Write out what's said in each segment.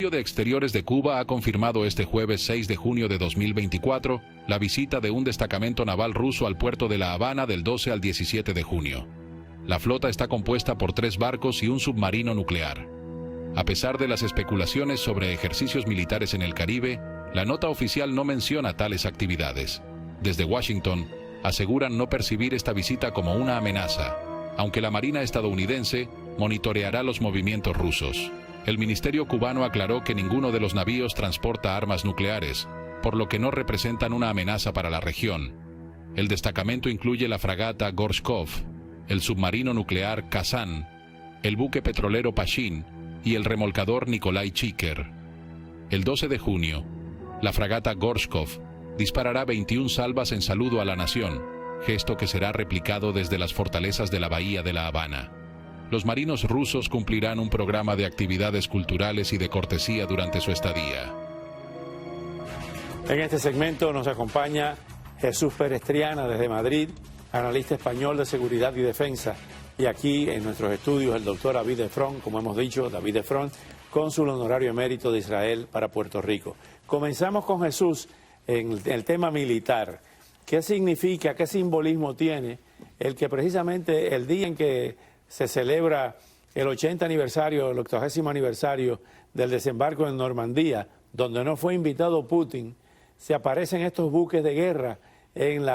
El Ministerio de Exteriores de Cuba ha confirmado este jueves 6 de junio de 2024 la visita de un destacamento naval ruso al puerto de La Habana del 12 al 17 de junio. La flota está compuesta por 3 barcos y un submarino nuclear. A pesar de las especulaciones sobre ejercicios militares en el Caribe, la nota oficial no menciona tales actividades. Desde Washington, aseguran no percibir esta visita como una amenaza, aunque la Marina estadounidense monitoreará los movimientos rusos. El ministerio cubano aclaró que ninguno de los navíos transporta armas nucleares, por lo que no representan una amenaza para la región. El destacamento incluye la fragata Gorshkov, el submarino nuclear Kazan, el buque petrolero Pashin y el remolcador Nikolai Chiker. El 12 de junio, la fragata Gorshkov disparará 21 salvas en saludo a la nación, gesto que será replicado desde las fortalezas de la bahía de La Habana. Los marinos rusos cumplirán un programa de actividades culturales y de cortesía durante su estadía. En este segmento nos acompaña Jesús Pérez Triana desde Madrid, analista español de seguridad y defensa. Y aquí en nuestros estudios el doctor David Efron, como hemos dicho, David Efron, cónsul honorario emérito de Israel para Puerto Rico. Comenzamos con Jesús en el tema militar. ¿Qué significa, qué simbolismo tiene el que precisamente el día en que se celebra el 80 aniversario, el 80º aniversario del desembarco en Normandía, donde no fue invitado Putin, se aparecen estos buques de guerra en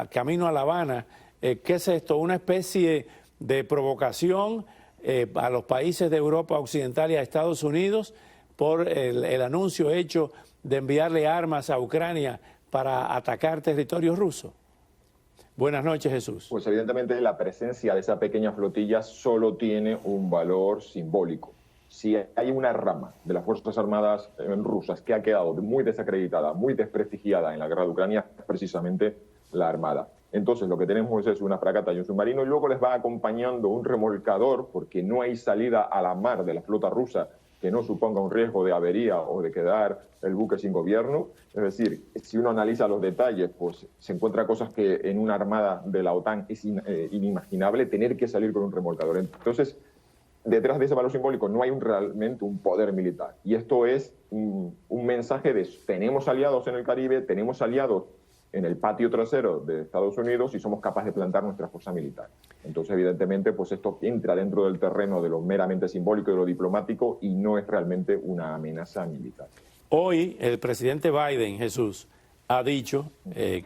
camino a La Habana? ¿Qué es esto? ¿Una especie de provocación a los países de Europa Occidental y a Estados Unidos por el anuncio hecho de enviarle armas a Ucrania para atacar territorio ruso? Buenas noches, Jesús. Pues evidentemente la presencia de esa pequeña flotilla solo tiene un valor simbólico. Si hay una rama de las Fuerzas Armadas rusas que ha quedado muy desacreditada, muy desprestigiada en la guerra de Ucrania, es precisamente la Armada. Entonces lo que tenemos es una fragata y un submarino, y luego les va acompañando un remolcador, porque no hay salida a la mar de la flota rusa que no suponga un riesgo de avería o de quedar el buque sin gobierno. Es decir, si uno analiza los detalles, pues se encuentra cosas que en una armada de la OTAN es inimaginable tener que salir con un remolcador. Entonces, detrás de ese valor simbólico no hay realmente un poder militar. Y esto es un mensaje de tenemos aliados en el Caribe, tenemos aliados en el patio trasero de Estados Unidos y somos capaces de plantar nuestra fuerza militar. Entonces, evidentemente, pues esto entra dentro del terreno de lo meramente simbólico y de lo diplomático y no es realmente una amenaza militar. Hoy el presidente Biden, Jesús, ha dicho,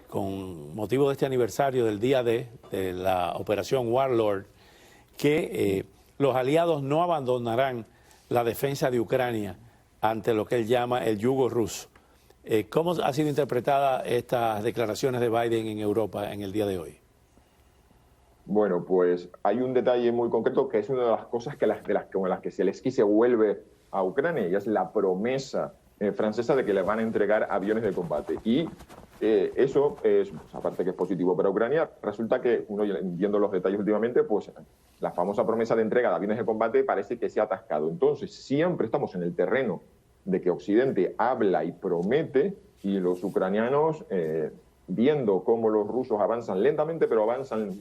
con motivo de este aniversario del día de la operación Warlord, que los aliados no abandonarán la defensa de Ucrania ante lo que él llama el yugo ruso. ¿Cómo ha sido interpretada estas declaraciones de Biden en Europa en el día de hoy? Bueno, pues hay un detalle muy concreto que es una de las cosas con las que Zelensky se vuelve a Ucrania, y es la promesa francesa de que le van a entregar aviones de combate. Y eso es, pues, aparte que es positivo para Ucrania, resulta que uno viendo los detalles últimamente, pues la famosa promesa de entrega de aviones de combate parece que se ha atascado. Entonces siempre estamos en el terreno de que Occidente habla y promete, y los ucranianos, viendo cómo los rusos avanzan lentamente, pero avanzan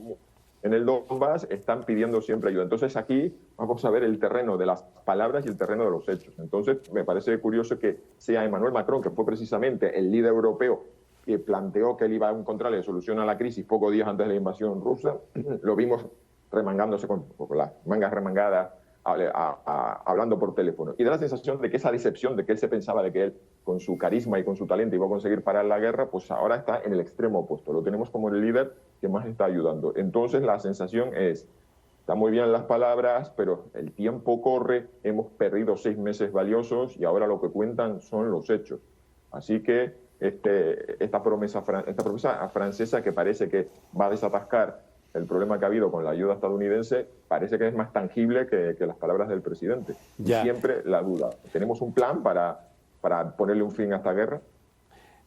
en el Donbass, están pidiendo siempre ayuda. Entonces aquí vamos a ver el terreno de las palabras y el terreno de los hechos. Entonces me parece curioso que sea Emmanuel Macron, que fue precisamente el líder europeo que planteó que él iba a encontrar la solución a la crisis pocos días antes de la invasión rusa, lo vimos remangándose con las mangas remangadas, hablando por teléfono. Y da la sensación de que esa decepción de que él se pensaba de que él, con su carisma y con su talento, iba a conseguir parar la guerra, pues ahora está en el extremo opuesto. Lo tenemos como el líder que más está ayudando. Entonces la sensación es, está muy bien las palabras, pero el tiempo corre, hemos perdido 6 meses valiosos y ahora lo que cuentan son los hechos. Así que esta promesa francesa, que parece que va a desatascar el problema que ha habido con la ayuda estadounidense, parece que es más tangible que las palabras del presidente. Ya. Siempre la duda. ¿Tenemos un plan para ponerle un fin a esta guerra?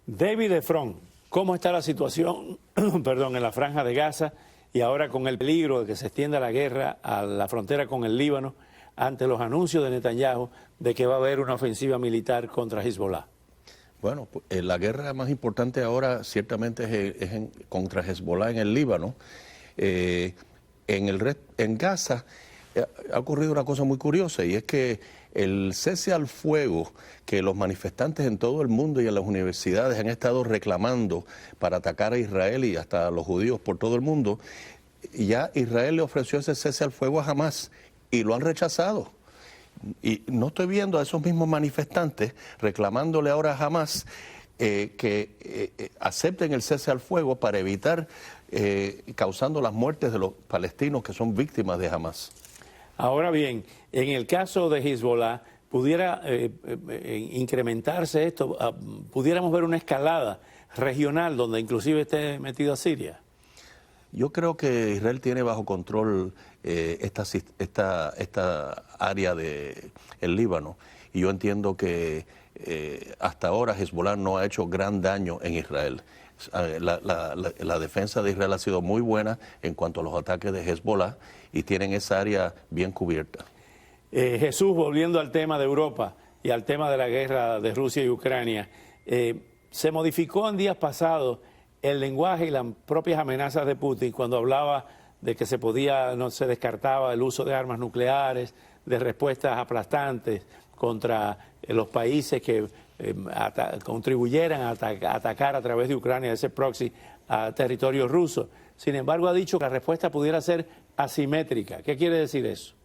David Efron, ¿cómo está la situación en la Franja de Gaza y ahora con el peligro de que se extienda la guerra a la frontera con el Líbano ante los anuncios de Netanyahu de que va a haber una ofensiva militar contra Hezbollah? Bueno, la guerra más importante ahora ciertamente es contra Hezbollah en el Líbano. En Gaza ha ocurrido una cosa muy curiosa, y es que el cese al fuego que los manifestantes en todo el mundo y en las universidades han estado reclamando para atacar a Israel y hasta a los judíos por todo el mundo, ya Israel le ofreció ese cese al fuego a Hamás y lo han rechazado. Y no estoy viendo a esos mismos manifestantes reclamándole ahora a Hamás que acepten el cese al fuego para evitar causando las muertes de los palestinos que son víctimas de Hamás. Ahora bien, en el caso de Hezbollah, ¿pudiera incrementarse esto? ¿Pudiéramos ver una escalada regional donde inclusive esté metido a Siria? Yo creo que Israel tiene bajo control esta área del Líbano, y yo entiendo que hasta ahora Hezbollah no ha hecho gran daño en Israel. La defensa de Israel ha sido muy buena en cuanto a los ataques de Hezbollah y tienen esa área bien cubierta. Jesús, volviendo al tema de Europa y al tema de la guerra de Rusia y Ucrania, se modificó en días pasados el lenguaje y las propias amenazas de Putin cuando hablaba de que no se descartaba el uso de armas nucleares, de respuestas aplastantes contra los países que contribuyeran a atacar a través de Ucrania, ese proxy, a territorio ruso. Sin embargo, ha dicho que la respuesta pudiera ser asimétrica. ¿Qué quiere decir eso?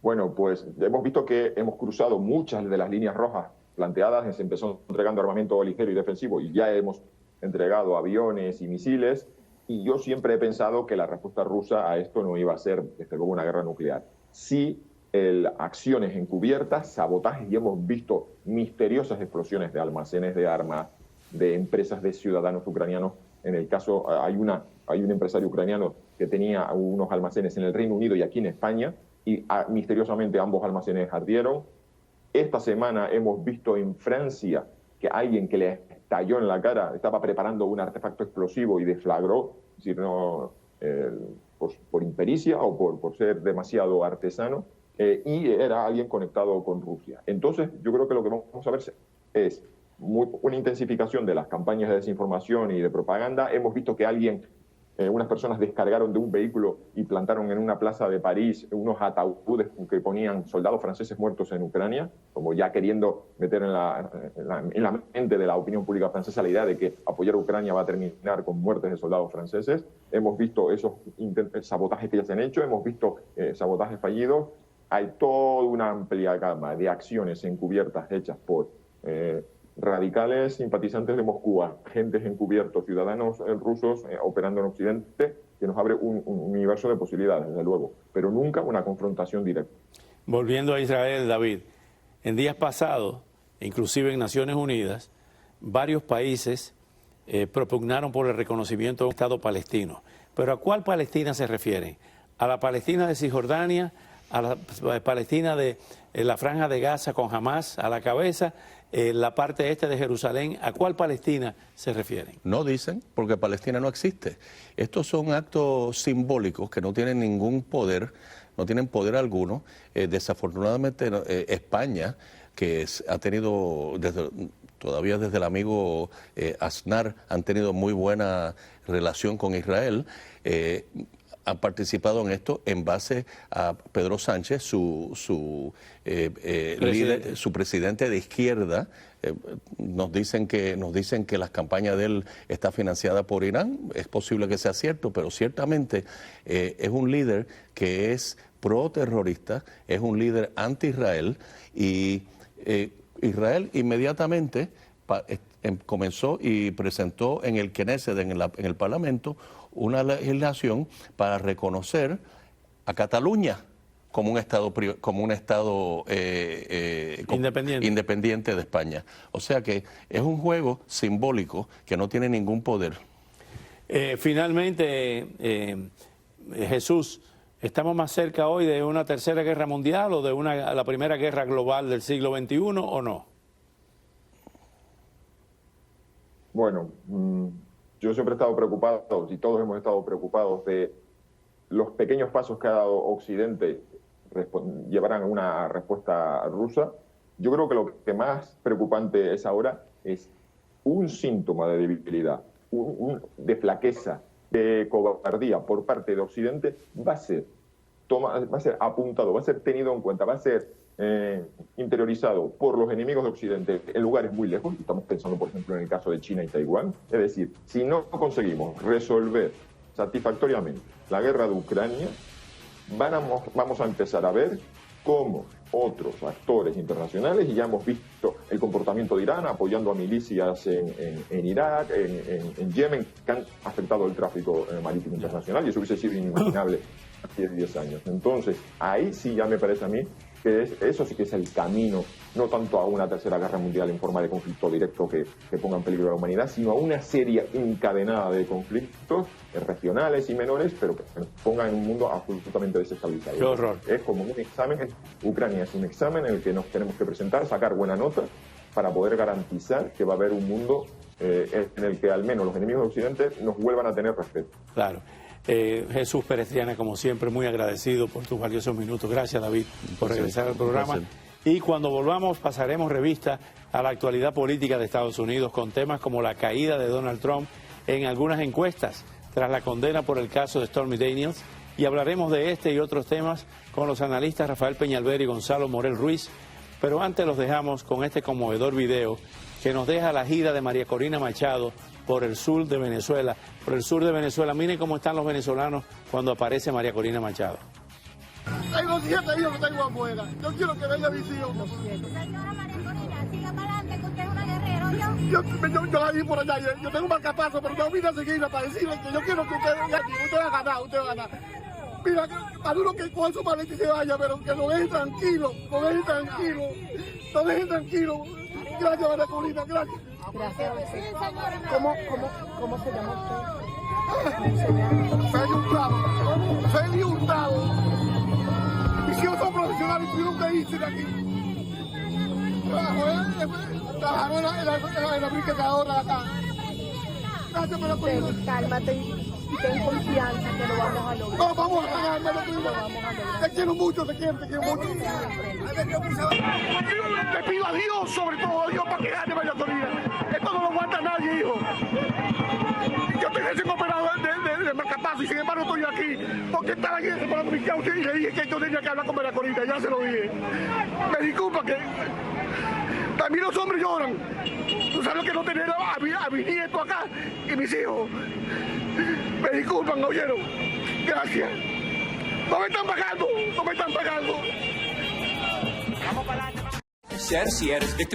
Bueno, pues hemos visto que hemos cruzado muchas de las líneas rojas planteadas. Se empezó entregando armamento ligero y defensivo y ya hemos entregado aviones y misiles. Y yo siempre he pensado que la respuesta rusa a esto no iba a ser, desde luego, una guerra nuclear. Sí, acciones encubiertas, sabotajes, y hemos visto misteriosas explosiones de almacenes de armas, de empresas de ciudadanos ucranianos. En el caso, hay un empresario ucraniano que tenía unos almacenes en el Reino Unido y aquí en España, y misteriosamente ambos almacenes ardieron. Esta semana hemos visto en Francia que alguien que le estalló en la cara estaba preparando un artefacto explosivo y deflagró, es decir, no, por impericia o por ser demasiado artesano, y era alguien conectado con Rusia. Entonces, yo creo que lo que vamos a ver es una intensificación de las campañas de desinformación y de propaganda. Hemos visto que unas personas descargaron de un vehículo y plantaron en una plaza de París unos ataúdes que ponían soldados franceses muertos en Ucrania, como ya queriendo meter en la mente de la opinión pública francesa la idea de que apoyar a Ucrania va a terminar con muertes de soldados franceses. Hemos visto esos sabotajes que ya se han hecho, hemos visto sabotajes fallidos. Hay toda una amplia gama de acciones encubiertas hechas por radicales simpatizantes de Moscú, agentes encubiertos, ciudadanos rusos operando en Occidente, que nos abre un universo de posibilidades, desde luego, pero nunca una confrontación directa. Volviendo a Israel, David, en días pasados, inclusive en Naciones Unidas, varios países propugnaron por el reconocimiento de un Estado palestino. ¿Pero a cuál Palestina se refieren? ¿A la Palestina de Cisjordania? ¿A la Palestina de la Franja de Gaza con Hamás a la cabeza? La parte este de Jerusalén, ¿a cuál Palestina se refieren? No dicen, porque Palestina no existe. Estos son actos simbólicos que no tienen ningún poder, no tienen poder alguno. Desafortunadamente, España, que ha tenido, todavía desde el amigo Aznar, han tenido muy buena relación con Israel, han participado en esto en base a Pedro Sánchez, su líder, su presidente de izquierda. Nos dicen que las campañas de él está financiada por Irán. Es posible que sea cierto, pero ciertamente es un líder que es pro-terrorista, es un líder anti-Israel, y Israel inmediatamente comenzó y presentó en el Knesset, en el Parlamento, una legislación para reconocer a Cataluña como un estado independiente de España. O sea que es un juego simbólico que no tiene ningún poder. Finalmente, Jesús, ¿estamos más cerca hoy de una tercera guerra mundial o de la primera guerra global del siglo XXI o no? Bueno, yo siempre he estado preocupado, y todos hemos estado preocupados, de los pequeños pasos que ha dado Occidente llevarán a una respuesta rusa. Yo creo que lo que más preocupante es ahora es un síntoma de debilidad, de flaqueza, de cobardía por parte de Occidente, va a ser va a ser apuntado, va a ser tenido en cuenta, va a ser interiorizado por los enemigos de Occidente en lugares muy lejos. Estamos pensando, por ejemplo, en el caso de China y Taiwán. Es decir, si no conseguimos resolver satisfactoriamente la guerra de Ucrania, vamos a empezar a ver cómo otros actores internacionales, y ya hemos visto el comportamiento de Irán apoyando a milicias en Irak, en Yemen, que han afectado el tráfico marítimo internacional, y eso hubiese sido inimaginable hace 10 años. Entonces, ahí sí ya me parece a mí que eso sí que es el camino, no tanto a una tercera guerra mundial en forma de conflicto directo que ponga en peligro a la humanidad, sino a una serie encadenada de conflictos regionales y menores, pero que nos pongan en un mundo absolutamente desestabilizado. ¡Qué horror! Es como un examen, Ucrania es un examen en el que nos tenemos que presentar, sacar buena nota, para poder garantizar que va a haber un mundo en el que al menos los enemigos de Occidente nos vuelvan a tener respeto. Claro. Jesús Pérez Triana, como siempre, muy agradecido por tus valiosos minutos. Gracias, David, por regresar al programa. Y cuando volvamos pasaremos revista a la actualidad política de Estados Unidos con temas como la caída de Donald Trump en algunas encuestas tras la condena por el caso de Stormy Daniels, y hablaremos de este y otros temas con los analistas Rafael Peñalver y Gonzalo Morel Ruiz. Pero antes los dejamos con este conmovedor video que nos deja la gira de María Corina Machado por el sur de Venezuela. Miren cómo están los venezolanos cuando aparece María Corina Machado. Tengo 7 hijos que tengo afuera. Yo quiero que venga mis hijos. Señora María Corina, siga para adelante, que usted es una guerrera, yo la vi por allá. Yo tengo un marcapaso, pero yo vine a seguirla para decirle que yo quiero que usted venga aquí. Usted va a ganar, Mira, Maduro que con su maleta y se vaya, pero que lo dejen tranquilo, Gracias, María Corina, gracias. Gracias. ¿Cómo se llama usted? Feli Hurtado. Mis hijos son profesionales, tuvieron que irse de aquí. Trabajaron en la brigadora de acá. Gracias, María Corina. Cálmate y ten confianza que lo vamos a lograr. No, vamos a ganar, María Corina. Te quiero mucho, te quiero mucho. Te pido a Dios, sobre todo a Dios, para que gane María Corina. Esto no lo aguanta nadie, hijo. Yo estoy recién operado de marcapaso y sin embargo estoy aquí porque estaba aquí separando mi causa y le dije que yo tenía que hablar con María Corina, ya se lo dije. Me disculpa que también los hombres lloran. Tú sabes que no tener a mi nieto acá y mis hijos. Me disculpan, oyeron. Gracias. No me están pagando. Vamos para adelante. Si eres víctima